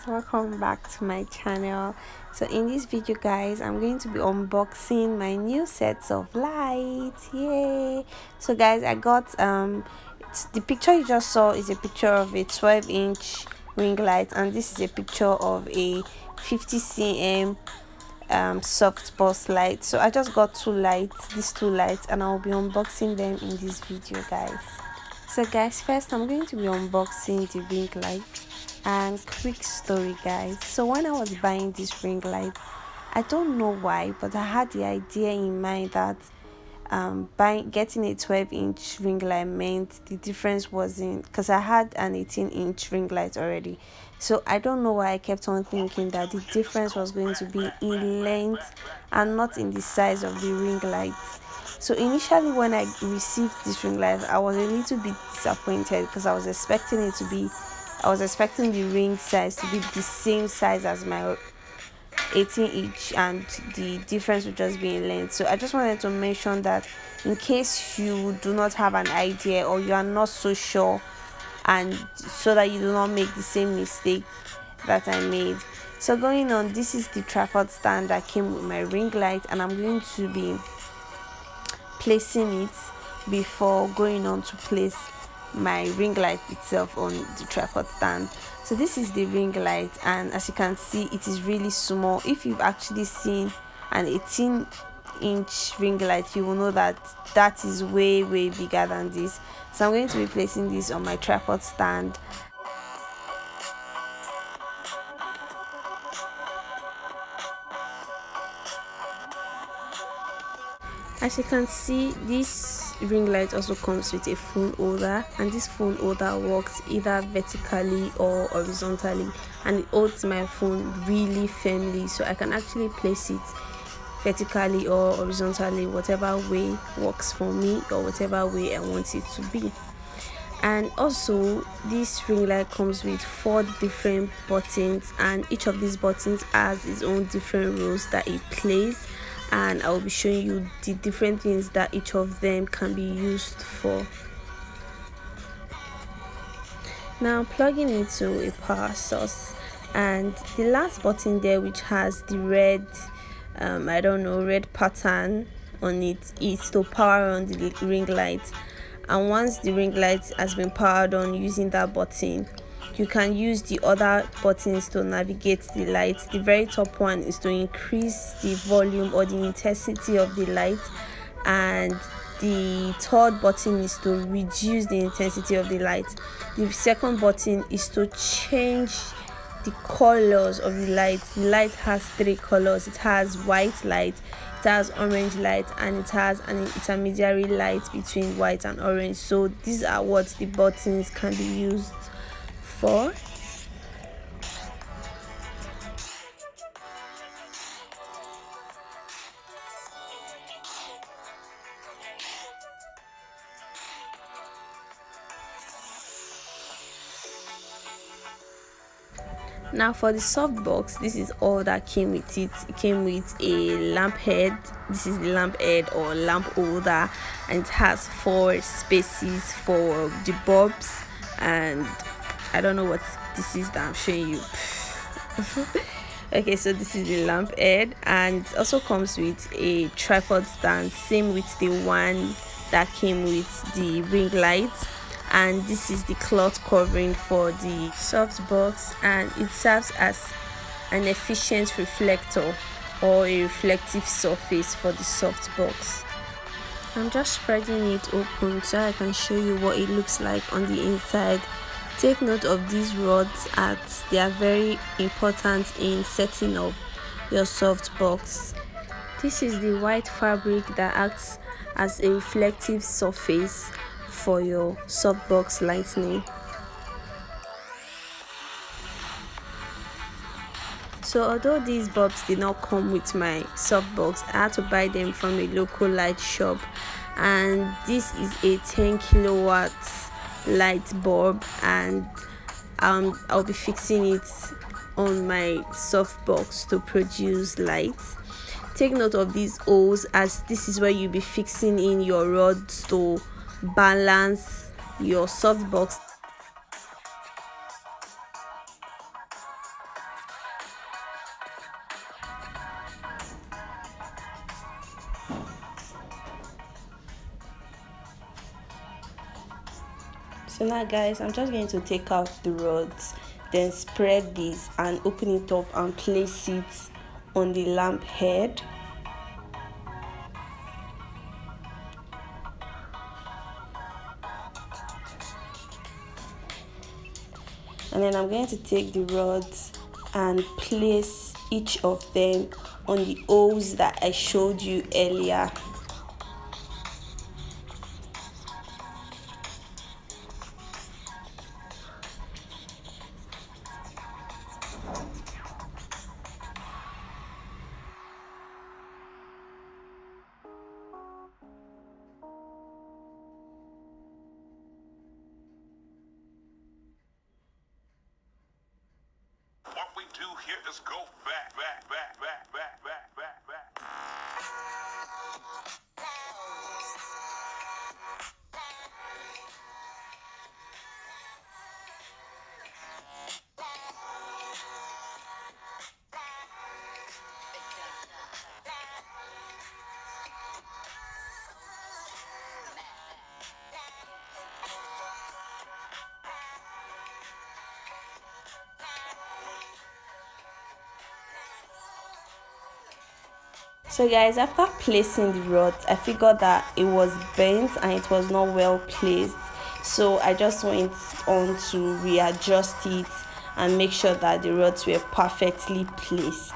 Welcome back to my channel. So in this video guys, I'm going to be unboxing my new sets of lights. Yay! So guys, I got the picture you just saw is a picture of a 12-inch ring light, and this is a picture of a 50 cm softbox light. So I just got these two lights, and I'll be unboxing them in this video guys. So guys, first I'm going to be unboxing the ring light. And quick story guys, so when I was buying this ring light, I don't know why, but I had the idea in mind that getting a 12-inch ring light meant the difference wasn't, because I had an 18-inch ring light already. So I don't know why I kept on thinking that the difference was going to be in length and not in the size of the ring light. So initially when I received this ring light, I was a little bit disappointed because I was expecting the ring size to be the same size as my 18-inch, and the difference would just be in length. So I just wanted to mention that in case you do not have an idea or you are not so sure, and so that you do not make the same mistake that I made. So going on, this is the tripod stand that came with my ring light, and I'm going to be placing it before going on to place my ring light itself on the tripod stand. So this is the ring light, and as you can see, it is really small. If you've actually seen an 18-inch ring light, you will know that that is way bigger than this. So I'm going to be placing this on my tripod stand. As you can see, this ring light also comes with a phone holder, and this phone holder works either vertically or horizontally, and it holds my phone really firmly, so I can actually place it vertically or horizontally, whatever way works for me or whatever way I want it to be. And also this ring light comes with 4 different buttons, and each of these buttons has its own different roles that it plays, and I'll be showing you the different things that each of them can be used for. Now plugging into a power source, and the last button there, which has the red red pattern on it, is to power on the ring light. And once the ring light has been powered on using that button, you can use the other buttons to navigate the light. The very top one is to increase the volume or the intensity of the light, and the third button is to reduce the intensity of the light. The second button is to change the colors of the light. The light has 3 colors. It has white light, it has orange light, and it has an intermediary light between white and orange. So these are what the buttons can be used for. Now for the softbox, this is all that came with it. It came with a lamp head. This is the lamp head or lamp holder, and it has 4 spaces for the bulbs, and I don't know what this is that I'm showing you. Okay, so this is the lamp head, and it also comes with a tripod stand, same with the one that came with the ring light. And this is the cloth covering for the softbox, and it serves as an efficient reflector or a reflective surface for the softbox. I'm just spreading it open so I can show you what it looks like on the inside. Take note of these rods, as they are very important in setting up your softbox. This is the white fabric that acts as a reflective surface for your softbox lighting. So although these bulbs did not come with my softbox, I had to buy them from a local light shop, and this is a 10 kilowatt light bulb, and I'll be fixing it on my softbox to produce lights. Take note of these holes, as this is where you'll be fixing in your rods to balance your softbox. So now guys, I'm just going to take out the rods, then spread this and open it up and place it on the lamp head. And then I'm going to take the rods and place each of them on the holes that I showed you earlier. What we do here is go back. So guys, after placing the rods, I figured that it was bent and it was not well placed, so I just went on to readjust it and make sure that the rods were perfectly placed.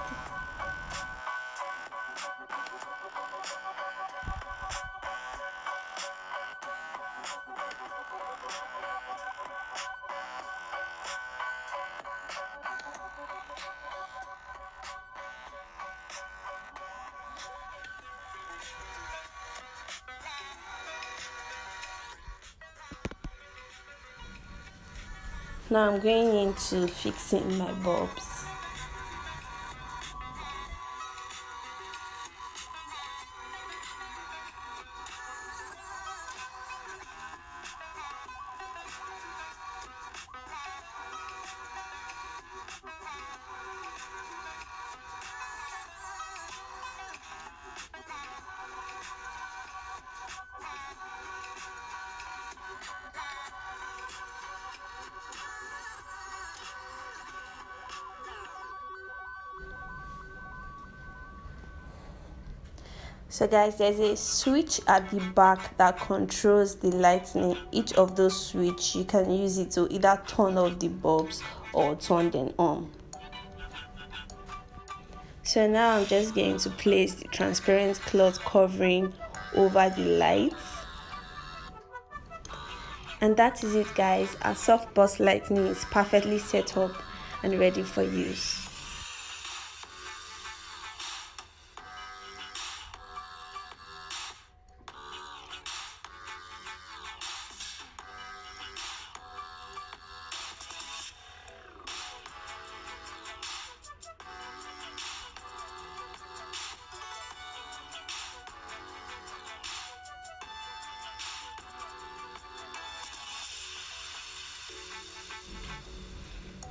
Now I'm going into fixing my bulbs. So guys, there's a switch at the back that controls the lighting. Each of those switch, you can use it to either turn off the bulbs or turn them on. So now I'm just going to place the transparent cloth covering over the lights. And that is it guys, our softbox lighting is perfectly set up and ready for use.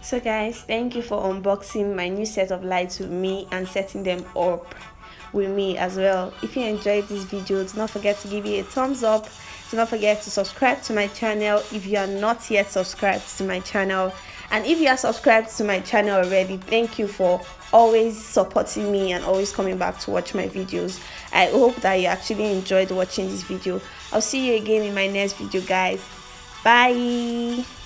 So guys, thank you for unboxing my new set of lights with me and setting them up with me as well. If you enjoyed this video, do not forget to give it a thumbs up. Do not forget to subscribe to my channel if you are not yet subscribed to my channel. And if you are subscribed to my channel already, thank you for always supporting me and always coming back to watch my videos. I hope that you actually enjoyed watching this video. I'll see you again in my next video guys. Bye.